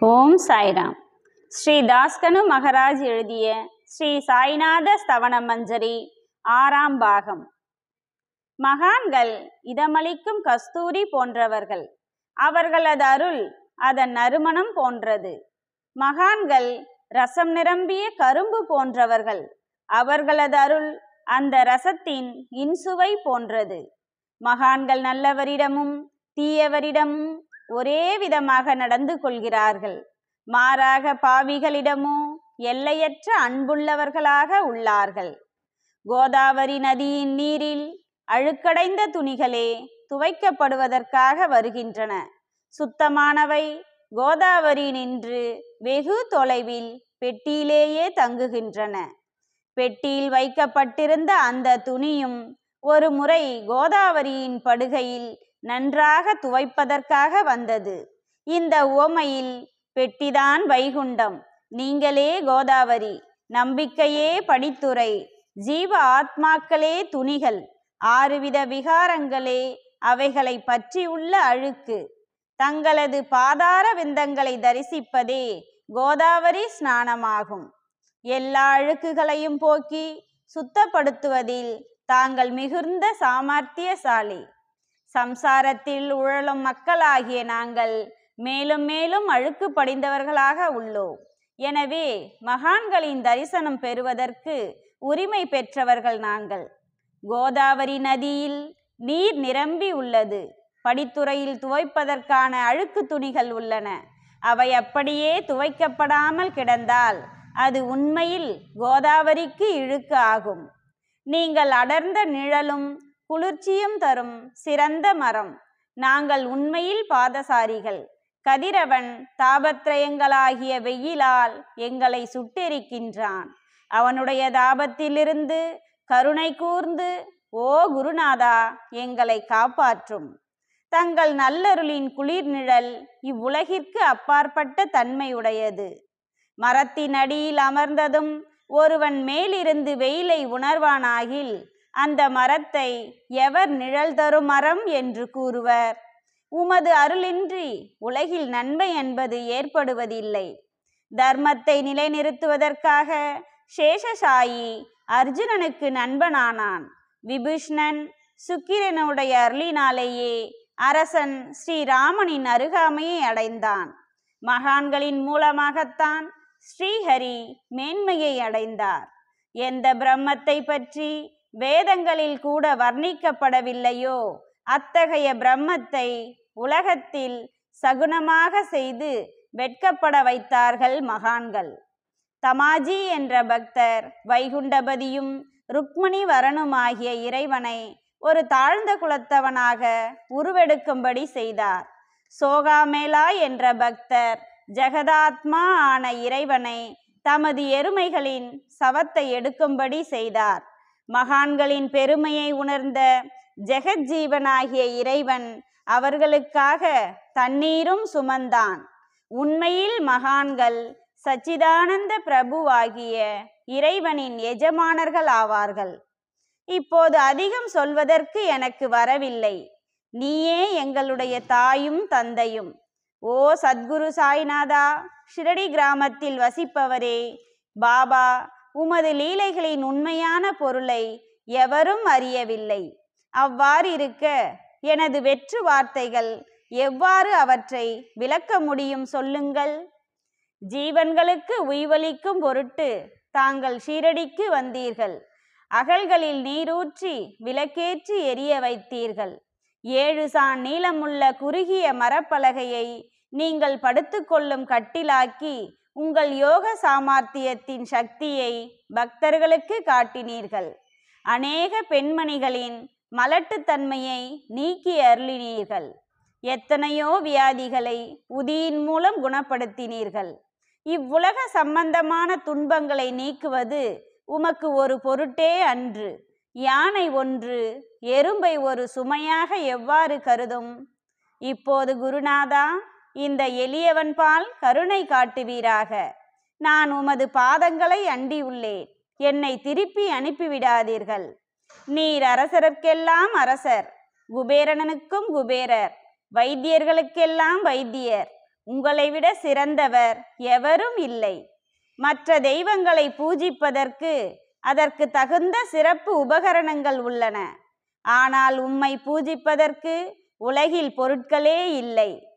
ஓம் சாய்ராம். ஸ்ரீ தாஸ்கனு மகராஜ் எழுதிய ஸ்ரீ சாய்நாத ஸ்தவன மஞ்சரி 6ஆம் பாகம். மகான்கள் இதமளிக்கும் கஸ்தூரி போன்றவர்கள். அவர்களது அருள் அதன் நறுமணம் போன்றது. மகான்கள் ரசம் நிரம்பிய கரும்பு போன்றவர்கள். அவர்களது அருள் அந்த ரசத்தின் இன்சுவை போன்றது. மகான்கள் நல்லவரிடமும் தீயவரிடமும் ஒரே விதமாக நடந்து கொள்கிறார்கள். மாறாக பாவிகளிடமோ எல்லையற்ற அன்புள்ளவர்களாக உள்ளார்கள். கோதாவரி நதியின் நீரில் அழுக்கடைந்த துணிகளே துவைக்கப்படுவதற்காக வருகின்றன. சுத்தமானவை கோதாவரி நின்று வெகு தொலைவில் பெட்டியிலேயே தங்குகின்றன. பெட்டியில் வைக்கப்பட்டிருந்த அந்த துணியும் ஒரு முறை கோதாவரியின் படுகையில் நன்றாக துவைப்பதற்காக வந்தது. இந்த உவமையில் பெட்டிதான் வைகுண்டம், நீங்களே கோதாவரி, நம்பிக்கையே படித்துறை, ஜீவ ஆத்மாக்களே துணிகள், 6 வித விகாரங்களே அவைகளை பற்றியுள்ள அழுக்கு. தங்களது பாதார விந்தங்களை தரிசிப்பதே கோதாவரி ஸ்நானமாகும். எல்லா அழுக்குகளையும் போக்கி சுத்தப்படுத்துவதில் தாங்கள் மிகுந்த சாமர்த்தியசாலி. சம்சாரத்தில் உழலும் மக்களாகிய நாங்கள் மேலும் மேலும் அழுக்கு படிந்தவர்களாக உள்ளோம். எனவே மகான்களின் தரிசனம் பெறுவதற்கு உரிமை பெற்றவர்கள் நாங்கள். கோதாவரி நதியில் நீர் நிரம்பி உள்ளது. படித்துறையில் துவைப்பதற்கான அழுக்கு துணிகள் உள்ளன. அவை அப்படியே துவைக்கப்படாமல் கிடந்தால் அது உண்மையில் கோதாவரிக்கு இழுக்கு ஆகும். நீங்கள் அடர்ந்த நிழலும் குளிர்ச்சியும் தரும் சிறந்த மரம். நாங்கள் உண்மையில் பாதசாரிகள். கதிரவன் தாபத்ரயங்களாகிய வெயிலால் எங்களை சுட்டெரிக்கின்றான். அவனுடைய தாபத்திலிருந்து கருணை கூர்ந்து ஓ குருநாதா எங்களை காப்பாற்றும். தங்கள் நல்லருளின் குளிர் நிழல் இவ்வுலகிற்கு அப்பாற்பட்ட தன்மையுடையது. மரத்தின் அடியில் அமர்ந்ததும் ஒருவன் மேலிருந்து வெயிலை உணர்வானாகில் அந்த மரத்தை எவர் நிழல் தரும் மரம் என்று கூறுவர். உமது அருளின்றி உலகில் நன்மை என்பது ஏற்படுவதில்லை. தர்மத்தை நிலைநிறுத்துவதற்காக சேஷசாயி அர்ஜுனனுக்கு நண்பனானான். விபீஷ்ணன் சுக்கிரனுடைய அருளினாலேயே அரசன் ஸ்ரீராமனின் அருகாமையை அடைந்தான். மகான்களின் மூலமாகத்தான் ஸ்ரீஹரி மேன்மையை அடைந்தார். எந்த பிரம்மத்தை பற்றி வேதங்களில் கூட வர்ணிக்கப்படவில்லையோ அத்தகைய பிரம்மத்தை உலகத்தில் சகுனமாக செய்து வெட்கப்பட வைத்தார்கள் மகான்கள். தமாஜி என்ற பக்தர் வைகுண்டபதியும் ருக்மணி வரனுமாகிய இறைவனை ஒரு தாழ்ந்த குலத்தவனாக உருவெடுக்கும்படி செய்தார். சோகாமேலா என்ற பக்தர் ஜெகதாத்மா ஆன இறைவனை தமது எருமைகளின் சவத்தை எடுக்கும்படி செய்தார். மகான்களின் பெருமையை உணர்ந்த ஜெகஜீவனாகிய இறைவன் அவர்களுக்காக தண்ணீரும் சுமந்தான். உண்மையில் மகான்கள் சச்சிதானந்த பிரபுவாகிய இறைவனின் எஜமானர்கள் ஆவார்கள். இப்போது அதிகம் சொல்வதற்கு எனக்கு வரவில்லை. நீயே எங்களுடைய தாயும் தந்தையும். ஓ சத்குரு சாய்நாதா, ஷிரடி கிராமத்தில் வசிப்பவரே, பாபா, உமது லீலைகளின் உண்மையான பொருளை எவரும் அறியவில்லை. அவ்வாறு இருக்க எனது வெற்று வார்த்தைகள் எவ்வாறு அவற்றை விளக்க முடியும் சொல்லுங்கள். ஜீவன்களுக்கு உய்வளிக்கும் பொருட்டு தாங்கள் ஷீரடிக்கு வந்தீர்கள். அகல்களில் நீரூற்றி விளக்கேற்றி எரிய வைத்தீர்கள். 7 சாண் நீளமுள்ள குறுகிய மரப்பலகையை நீங்கள் படுத்துக்கொள்ளும் கட்டிலாக்கி உங்கள் யோக சாமர்த்தியத்தின் சக்தியை பக்தர்களுக்கு காட்டினீர்கள். அநேக பெண்மணிகளின் மலட்டுத்தன்மையை நீக்கி அருளினீர்கள். எத்தனையோ வியாதிகளை உதியின் மூலம் குணப்படுத்தினீர்கள். இவ்வுலக சம்பந்தமான துன்பங்களை நீக்குவது உமக்கு ஒரு பொருட்டே அன்று. யானை ஒன்று எறும்பை ஒரு சுமையாக எவ்வாறு கருதும்? இப்போது குருநாதா, இந்த எளியவன் பால் கருணை காட்டுவீராக. நான் உமது பாதங்களை அண்டியுள்ளேன். என்னை திருப்பி அனுப்பிவிடாதீர்கள். நீர் அரசருக்கெல்லாம் அரசர், குபேரனுக்கும் குபேரர், வைத்தியர்களுக்கெல்லாம் வைத்தியர், உங்களை விட சிறந்தவர் எவரும் இல்லை. மற்ற தெய்வங்களை பூஜிப்பதற்கு அதற்கு தகுந்த சிறப்பு உபகரணங்கள் உள்ளன. ஆனால் உம்மை பூஜிப்பதற்கு உலகில் பொருட்களே இல்லை.